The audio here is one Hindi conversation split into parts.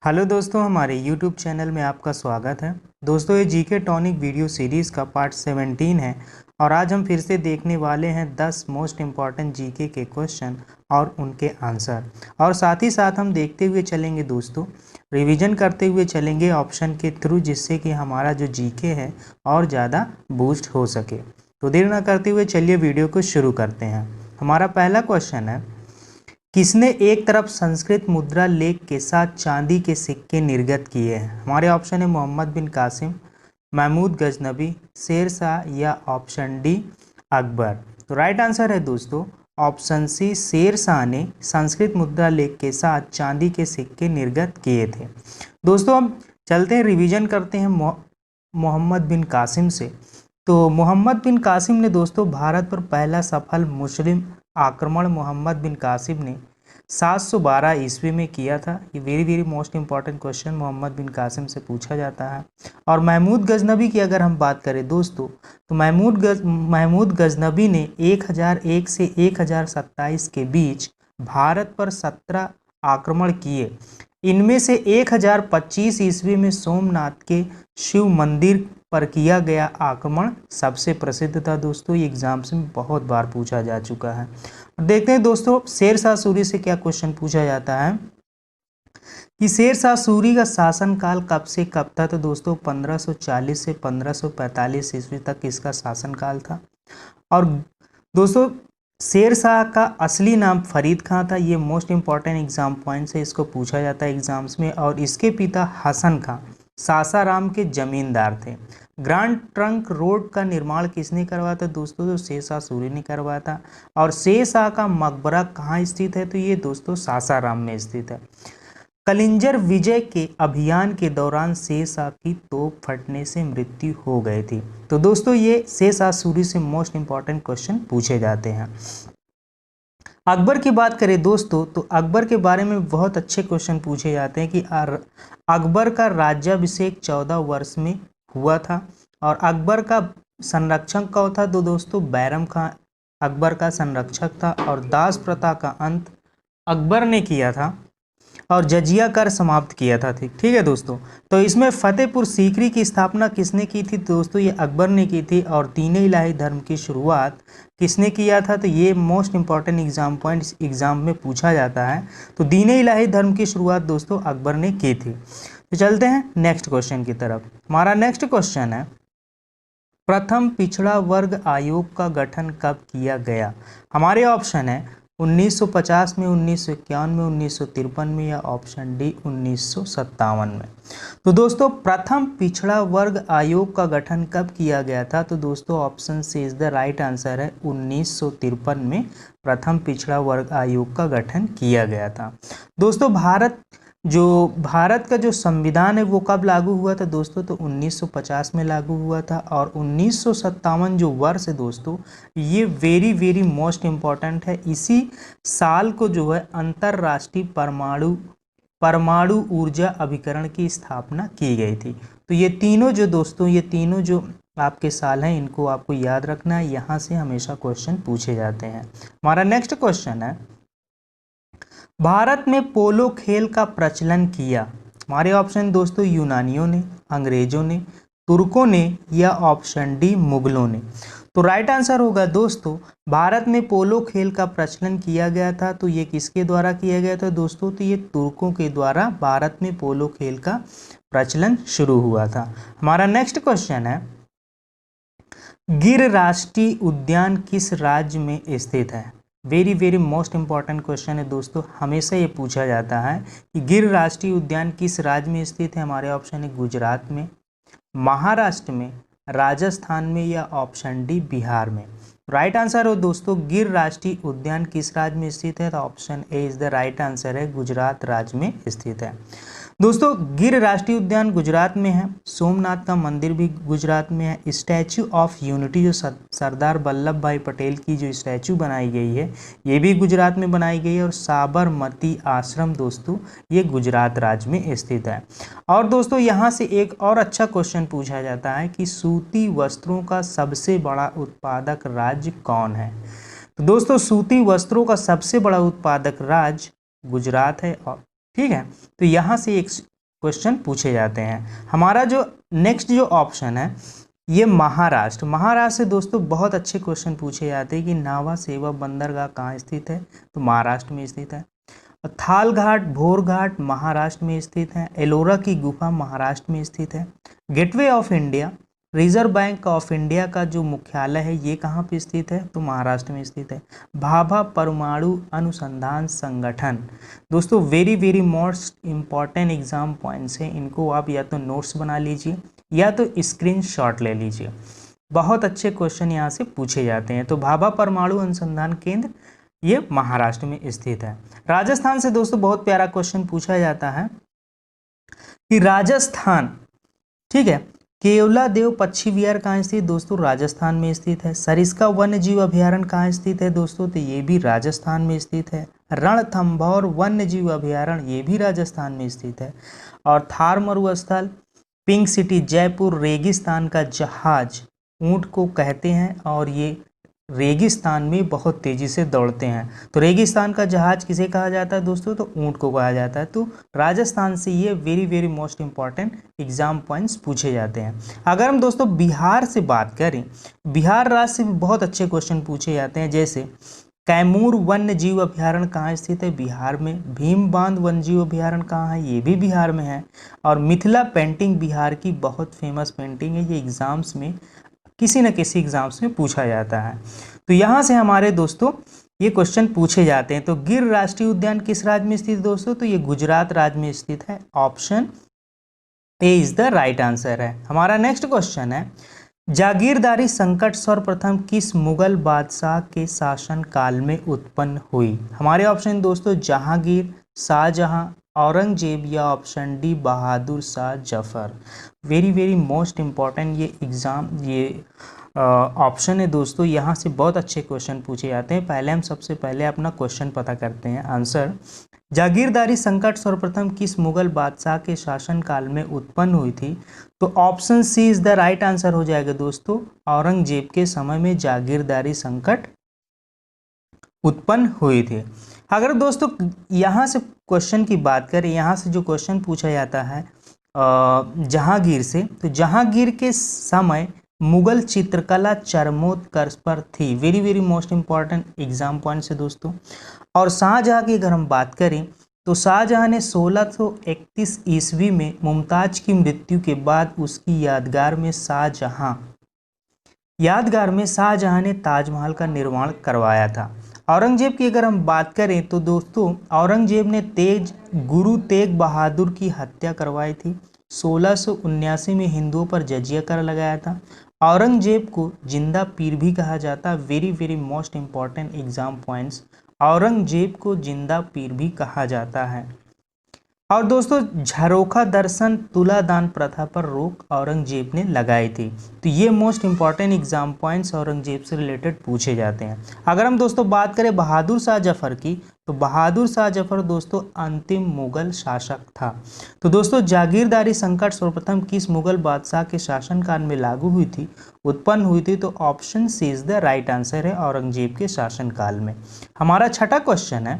हेलो दोस्तों, हमारे YouTube चैनल में आपका स्वागत है। दोस्तों, ये जीके टॉनिक वीडियो सीरीज़ का पार्ट 17 है और आज हम फिर से देखने वाले हैं 10 मोस्ट इम्पॉर्टेंट जीके के क्वेश्चन और उनके आंसर। और साथ ही साथ हम देखते हुए चलेंगे दोस्तों, रिवीजन करते हुए चलेंगे ऑप्शन के थ्रू, जिससे कि हमारा जो जीके है और ज़्यादा बूस्ट हो सके। तो देर ना करते हुए चलिए वीडियो को शुरू करते हैं। हमारा पहला क्वेश्चन है, किसने एक तरफ संस्कृत मुद्रा लेख के साथ चांदी के सिक्के निर्गत किए हैं? हमारे ऑप्शन है मोहम्मद बिन कासिम, महमूद गजनबी, शेर शाह या ऑप्शन डी अकबर। तो राइट आंसर है दोस्तों ऑप्शन सी, शेर शाह ने संस्कृत मुद्रा लेख के साथ चांदी के सिक्के निर्गत किए थे। दोस्तों हम चलते हैं, रिवीजन करते हैं मोहम्मद बिन कासिम से। तो मोहम्मद बिन कासिम ने दोस्तों भारत पर पहला सफल मुस्लिम आक्रमण मोहम्मद बिन कासिम ने 712 ईस्वी में किया था। ये very most important question Mohammad bin Qasim से पूछा जाता है। और महमूद गजनबी की अगर हम बात करें दोस्तों, तो महमूद गजनबी ने 1001 से 1027 के बीच भारत पर 17 आक्रमण किए। इनमें से 1025 ईस्वी में सोमनाथ के शिव मंदिर पर किया गया आक्रमण सबसे प्रसिद्ध था। दोस्तों ये एग्जाम्स में बहुत बार पूछा जा चुका है। देखते हैं दोस्तों शेर शाह सूरी से क्या क्वेश्चन पूछा जाता है कि शेर शाह सूरी का शासनकाल कब से कब था। तो दोस्तों 1540 से 1545 ईस्वी तक इसका शासनकाल था। और दोस्तों शेर शाह का असली नाम फरीद खां था। ये मोस्ट इंपॉर्टेंट एग्जाम पॉइंट से इसको पूछा जाता है एग्जाम्स में। और इसके पिता हसन खां सासाराम के जमींदार थे। ग्रांड ट्रंक रोड का निर्माण किसने करवाया था दोस्तों? तो शेर शाह सूरी ने करवाया था। और शेर शाह का मकबरा कहाँ स्थित है? तो ये दोस्तों सासाराम में स्थित है। कलिंजर विजय के अभियान के दौरान शेर शाह की तोप फटने से मृत्यु हो गई थी। तो दोस्तों ये शेर शाह सूरी से मोस्ट इंपॉर्टेंट क्वेश्चन पूछे जाते हैं। अकबर की बात करें दोस्तों, तो अकबर के बारे में बहुत अच्छे क्वेश्चन पूछे जाते हैं कि अकबर का राज्याभिषेक 14 वर्ष में हुआ था। और अकबर का संरक्षक कौन था? तो दोस्तों बैरम खां अकबर का संरक्षक था। और दास प्रथा का अंत अकबर ने किया था और जजिया कर समाप्त किया था। ठीक है दोस्तों। तो इसमें फतेहपुर सीकरी की स्थापना किसने की थी? दोस्तों ये अकबर ने की थी। और दीन इलाही धर्म की शुरुआत किसने किया था? तो ये most important exam point exam में पूछा जाता है। तो दीन इलाही धर्म की शुरुआत दोस्तों अकबर ने की थी। तो चलते हैं नेक्स्ट क्वेश्चन की तरफ। हमारा नेक्स्ट क्वेश्चन है, प्रथम पिछड़ा वर्ग आयोग का गठन कब किया गया? हमारे ऑप्शन है 1950 में, 1951 में, 1953 में या ऑप्शन डी 1957 में। तो दोस्तों प्रथम पिछड़ा वर्ग आयोग का गठन कब किया गया था? तो दोस्तों option C is the right answer है, 1953 में प्रथम पिछड़ा वर्ग आयोग का गठन किया गया था। दोस्तों भारत का जो संविधान है वो कब लागू हुआ था दोस्तों? तो 1950 में लागू हुआ था। और 1957 जो वर्ष है दोस्तों, ये वेरी मोस्ट इम्पॉर्टेंट है। इसी साल को जो है अंतर्राष्ट्रीय परमाणु ऊर्जा अभिकरण की स्थापना की गई थी। तो ये तीनों जो आपके साल हैं, इनको आपको याद रखना है। यहाँ से हमेशा क्वेश्चन पूछे जाते हैं। हमारा नेक्स्ट क्वेश्चन है, भारत में पोलो खेल का प्रचलन किया? हमारे ऑप्शन दोस्तों यूनानियों ने, अंग्रेजों ने, तुर्कों ने या ऑप्शन डी मुगलों ने। तो राइट आंसर होगा दोस्तों, भारत में पोलो खेल का प्रचलन किया गया था। तो ये किसके द्वारा किया गया था दोस्तों? तो ये तुर्कों के द्वारा भारत में पोलो खेल का प्रचलन शुरू हुआ था। हमारा नेक्स्ट क्वेश्चन है, गिर राष्ट्रीय उद्यान किस राज्य में स्थित है? वेरी मोस्ट इंपॉर्टेंट क्वेश्चन है दोस्तों, हमेशा ये पूछा जाता है कि गिर राष्ट्रीय उद्यान किस राज्य में स्थित है। हमारे ऑप्शन है गुजरात में, महाराष्ट्र में, राजस्थान में या ऑप्शन डी बिहार में। राइट आंसर हो दोस्तों, गिर राष्ट्रीय उद्यान किस राज्य में स्थित है? तो option A is the right answer है, गुजरात राज्य में स्थित है। दोस्तों गिर राष्ट्रीय उद्यान गुजरात में है। सोमनाथ का मंदिर भी गुजरात में है। स्टैचू ऑफ यूनिटी जो सरदार वल्लभ भाई पटेल की जो स्टैचू बनाई गई है, ये भी गुजरात में बनाई गई है। और साबरमती आश्रम दोस्तों ये गुजरात राज्य में स्थित है। और दोस्तों यहाँ से एक और अच्छा क्वेश्चन पूछा जाता है कि सूती वस्त्रों का सबसे बड़ा उत्पादक राज्य कौन है? तो दोस्तों सूती वस्त्रों का सबसे बड़ा उत्पादक राज्य गुजरात है। और ठीक है, तो यहाँ से एक क्वेश्चन पूछे जाते हैं। हमारा जो नेक्स्ट जो ऑप्शन है ये महाराष्ट्र। महाराष्ट्र से दोस्तों बहुत अच्छे क्वेश्चन पूछे जाते हैं कि नावा सेवा बंदरगाह कहाँ स्थित है, तो महाराष्ट्र में स्थित है। थाल घाट, भोर घाट महाराष्ट्र में स्थित है। एलोरा की गुफा महाराष्ट्र में स्थित है। Gateway of India, reserve bank of India का जो मुख्यालय है ये कहाँ पे स्थित है, तो महाराष्ट्र में स्थित है। भाभा परमाणु अनुसंधान संगठन, दोस्तों very very most important exam points हैं, इनको आप या तो नोट्स बना लीजिए या तो स्क्रीनशॉट ले लीजिए। बहुत अच्छे क्वेश्चन यहाँ से पूछे जाते हैं। तो भाभा परमाणु अनुसंधान केंद्र ये महाराष्ट्र में स्थित है। राजस्थान से दोस्तों बहुत प्यारा क्वेश्चन पूछा जाता है कि राजस्थान, ठीक है, केवलादेव पक्षी विहार कहाँ स्थित, दोस्तों राजस्थान में स्थित है। सरिस्का वन्य जीव अभयारण्य कहाँ स्थित है दोस्तों, तो ये भी राजस्थान में स्थित है। रणथंभौर वन्य जीव अभयारण्य ये भी राजस्थान में स्थित है। और थार मरुस्थल, पिंक सिटी जयपुर, रेगिस्तान का जहाज ऊंट को कहते हैं और ये रेगिस्तान में बहुत तेजी से दौड़ते हैं। तो रेगिस्तान का जहाज किसे कहा जाता है दोस्तों, तो ऊंट को कहा जाता है। तो राजस्थान से ये very very most important exam points पूछे जाते हैं। अगर हम दोस्तों बिहार से बात करें, बिहार राज्य से भी बहुत अच्छे क्वेश्चन पूछे जाते हैं। जैसे कैमूर वन्य जीव अभयारण्य कहाँ स्थित है, बिहार में। भीम बांध वन्य जीव अभयारण्य कहाँ है, ये भी बिहार में है। और मिथिला पेंटिंग बिहार की बहुत फेमस पेंटिंग है, ये एग्जाम्स में किसी न किसी एग्जाम्स में पूछा जाता है। तो यहाँ से हमारे दोस्तों ये क्वेश्चन पूछे जाते हैं। तो गिर राष्ट्रीय उद्यान किस राज्य में स्थित दोस्तों, तो ये गुजरात राज्य में स्थित है। Option A is the right answer है। हमारा नेक्स्ट क्वेश्चन है जागीरदारी संकट सर्वप्रथम किस मुगल बादशाह के शासन काल में उत्पन्न हुई। हमारे ऑप्शन दोस्तों जहांगीर, शाहजहां, औरंगजेब या option D Bahadur Shah Zafar. Very very most important ये एग्ज़ाम ये ऑप्शन है दोस्तों। यहाँ से बहुत अच्छे क्वेश्चन पूछे जाते हैं। पहले हम सबसे पहले अपना क्वेश्चन पता करते हैं। आंसर जागीरदारी संकट सर्वप्रथम किस मुगल बादशाह के शासनकाल में उत्पन्न हुई थी, तो option C is the right answer हो जाएगा दोस्तों। औरंगजेब के समय में जागीरदारी संकट उत्पन्न हुई थी। अगर दोस्तों यहाँ से क्वेश्चन की बात करें, यहाँ से जो क्वेश्चन पूछा जाता है जहांगीर से, तो जहांगीर के समय मुगल चित्रकला चरमोत्कर्ष पर थी। Very very most important exam point है दोस्तों। और शाहजहां की अगर हम बात करें तो शाहजहां ने 1631 ईस्वी में मुमताज की मृत्यु के बाद उसकी यादगार में शाहजहां ने ताजमहल का निर्माण करवाया था। औरंगजेब की अगर हम बात करें तो दोस्तों औरंगजेब ने गुरु तेग बहादुर की हत्या करवाई थी। 1679 में हिंदुओं पर जजिया कर लगाया था। औरंगजेब को जिंदा पीर भी कहा जाता। Very very most important exam points, Aurangzeb को जिंदा पीर भी कहा जाता है। और दोस्तों झरोखा दर्शन तुलादान प्रथा पर रोक औरंगजेब ने लगाई थी। तो ये most important exam points Aurangzeb से रिलेटेड पूछे जाते हैं। अगर हम दोस्तों बात करें बहादुर शाह जफर की, तो बहादुर शाह जफर दोस्तों अंतिम मुगल शासक था। तो दोस्तों जागीरदारी संकट सर्वप्रथम किस मुगल बादशाह के शासनकाल में लागू हुई थी, उत्पन्न हुई थी, तो option C is the right answer है, औरंगजेब के शासनकाल में। हमारा छठा क्वेश्चन है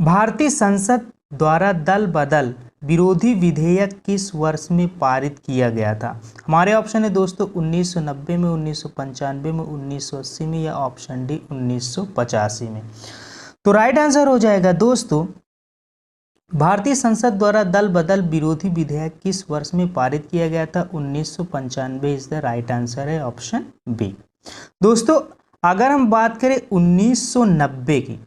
भारतीय संसद द्वारा दल बदल विरोधी विधेयक किस वर्ष में पारित किया गया था। हमारे ऑप्शन है दोस्तों 1990 में, 1995 में, 1980 में या ऑप्शन डी 1985 में। तो राइट आंसर हो जाएगा दोस्तों भारतीय संसद द्वारा दल बदल विरोधी विधेयक किस वर्ष में पारित किया गया था, 1995 इज द राइट आंसर है, ऑप्शन बी। दोस्तों अगर हम बात करें 1990 की,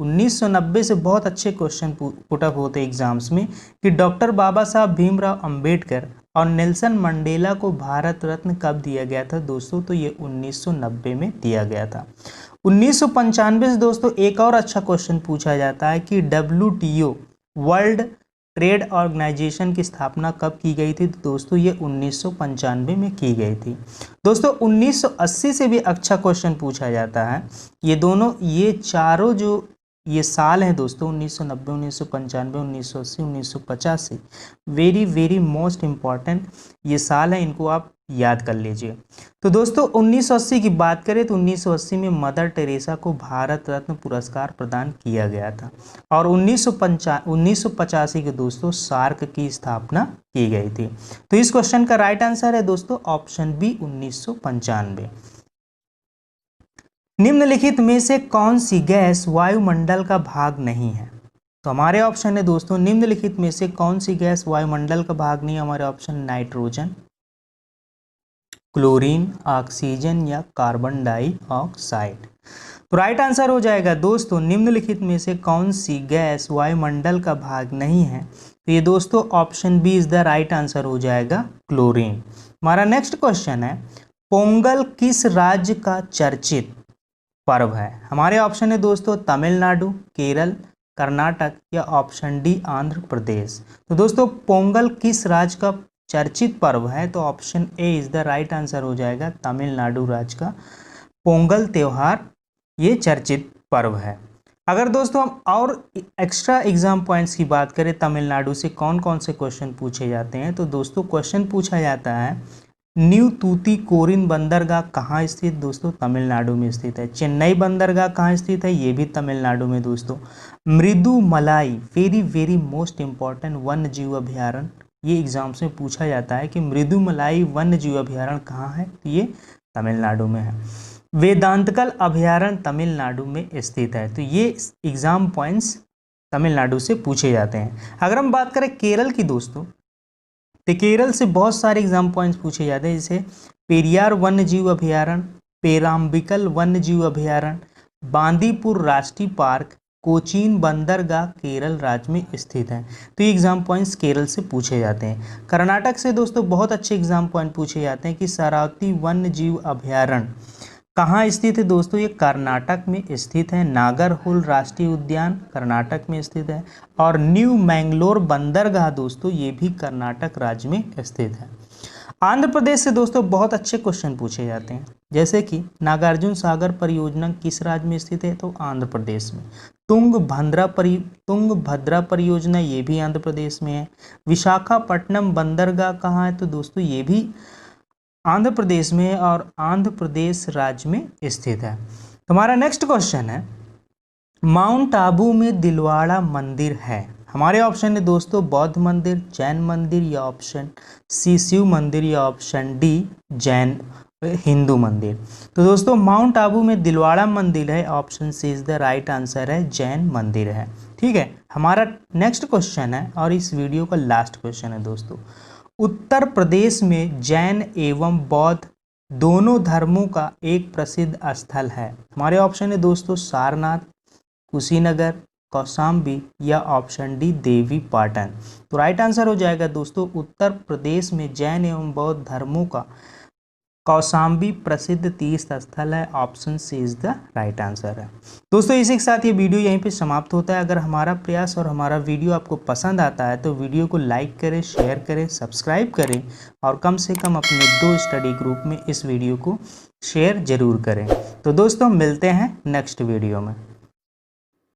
1990 से बहुत अच्छे क्वेश्चन पुटअप होते एग्जाम्स में कि डॉक्टर बाबा साहब भीमराव अंबेडकर और नेल्सन मंडेला को भारत रत्न कब दिया गया था दोस्तों, तो ये 1990 में दिया गया था। 1995 से दोस्तों एक और अच्छा क्वेश्चन पूछा जाता है कि WTO वर्ल्ड ट्रेड ऑर्गेनाइजेशन की स्थापना कब की गई थी, तो दोस्तों ये 1995 में की गई थी। दोस्तों 1980 से भी अच्छा क्वेश्चन पूछा जाता है। ये दोनों ये चारों जो ये साल हैं दोस्तों 1990, 1995, 1980, 1985 वेरी वेरी मोस्ट इम्पॉर्टेंट ये साल हैं, इनको आप याद कर लीजिए। तो दोस्तों 1980 की बात करें तो 1980 में मदर टेरेसा को भारत रत्न पुरस्कार प्रदान किया गया था और 1985 के दोस्तों सार्क की स्थापना की गई थी। तो इस क्वेश्चन का राइट आंसर है दोस्तों ऑप्शन बी 1995। निम्नलिखित में से कौन सी गैस वायुमंडल का भाग नहीं है? तो हमारे ऑप्शन है दोस्तों निम्नलिखित में से कौन सी गैस वायुमंडल का भाग नहीं है? हमारे ऑप्शन नाइट्रोजन, क्लोरीन, ऑक्सीजन या कार्बन डाइऑक्साइड। तो राइट आंसर हो जाएगा दोस्तों निम्नलिखित में से कौन सी गैस वायुमंडल का भाग नहीं है? तो ये दोस्तों option B is the right answer हो जाएगा क्लोरीन। हमारा नेक्स्ट क्वेश्चन है पोंगल किस राज्य का चर्चित पर्व है? हमारे ऑप्शन है दोस्तों तमिलनाडु, केरल, कर्नाटक या ऑप्शन डी आंध्र प्रदेश। तो दोस्तों पोंगल किस राज्य का चर्चित पर्व है? तो option A is the right answer हो जाएगा तमिलनाडु राज्य का पोंगल त्योहार ये चर्चित पर्व है। अगर दोस्तों हम और एक्स्ट्रा एग्जाम पॉइंट्स की बात करें तमिलनाडु से कौन कौन से क्वेश्चन पूछे जाते हैं, तो दोस्तों क्वेश्चन पूछा जाता है न्यू तूतीकोरिन बंदरगाह कहाँ स्थित? दोस्तों तमिलनाडु में स्थित है। चेन्नई बंदरगाह कहाँ स्थित है? ये भी तमिलनाडु में दोस्तों। मृदुमलाई वेरी वेरी मोस्ट इंपॉर्टेंट वन्य जीव अभ्यारण्य, ये एग्जाम्स में पूछा जाता है कि मृदुमलाई वन्य जीव अभ्यारण्य कहाँ है? तो ये तमिलनाडु में है। वेदांतकल अभ्यारण्य तमिलनाडु में स्थित है। तो ये एग्जाम पॉइंट्स तमिलनाडु से पूछे जाते हैं। अगर हम बात करें केरल की दोस्तों, तो केरल से बहुत सारे एग्जाम पॉइंट्स पूछे जाते हैं, जैसे पेरियार वन्य जीव अभ्यारण्य, पेराम्बिकल वन्य जीव अभ्यारण्य, बांदीपुर राष्ट्रीय पार्क, कोचीन बंदरगाह केरल राज्य में स्थित है। तो ये एग्जाम पॉइंट्स केरल से पूछे जाते हैं। कर्नाटक से दोस्तों बहुत अच्छे एग्जाम पॉइंट पूछे जाते हैं कि शरावती वन्य जीव अभ्यारण्य कहाँ स्थित है? दोस्तों ये कर्नाटक में स्थित है। नागरहोल राष्ट्रीय उद्यान कर्नाटक में स्थित है और न्यू मैंगलोर बंदरगाह दोस्तों ये भी कर्नाटक राज्य में स्थित है। आंध्र प्रदेश से दोस्तों बहुत अच्छे क्वेश्चन पूछे जाते हैं, जैसे कि नागार्जुन सागर परियोजना किस राज्य में स्थित है? तो आंध्र प्रदेश में। तुंगभद्रा परियोजना ये भी आंध्र प्रदेश में है। विशाखापट्टनम बंदरगाह कहाँ है? तो दोस्तों ये भी आंध्र प्रदेश में और आंध्र प्रदेश राज्य में स्थित है। हमारा नेक्स्ट क्वेश्चन है माउंट आबू में दिलवाड़ा मंदिर है। हमारे ऑप्शन है दोस्तों बौद्ध मंदिर, जैन मंदिर या ऑप्शन सी शिव मंदिर या ऑप्शन डी जैन हिंदू मंदिर। तो दोस्तों माउंट आबू में दिलवाड़ा मंदिर है, option C is the right answer है जैन मंदिर है। ठीक है, हमारा नेक्स्ट क्वेश्चन है और इस वीडियो का लास्ट क्वेश्चन है दोस्तों उत्तर प्रदेश में जैन एवं बौद्ध दोनों धर्मों का एक प्रसिद्ध स्थल है। हमारे ऑप्शन है दोस्तों सारनाथ, कुशीनगर, कौशाम्बी या ऑप्शन डी देवी पाटन। तो राइट आंसर हो जाएगा दोस्तों उत्तर प्रदेश में जैन एवं बौद्ध धर्मों का कौशाम्बी प्रसिद्ध तीर्थ स्थल है, option C is the right answer है। दोस्तों इसी के साथ ये वीडियो यहीं पे समाप्त होता है। अगर हमारा प्रयास और हमारा वीडियो आपको पसंद आता है तो वीडियो को लाइक करें, शेयर करें, सब्सक्राइब करें और कम से कम अपने 2 स्टडी ग्रुप में इस वीडियो को शेयर जरूर करें। तो दोस्तों मिलते हैं नेक्स्ट वीडियो में।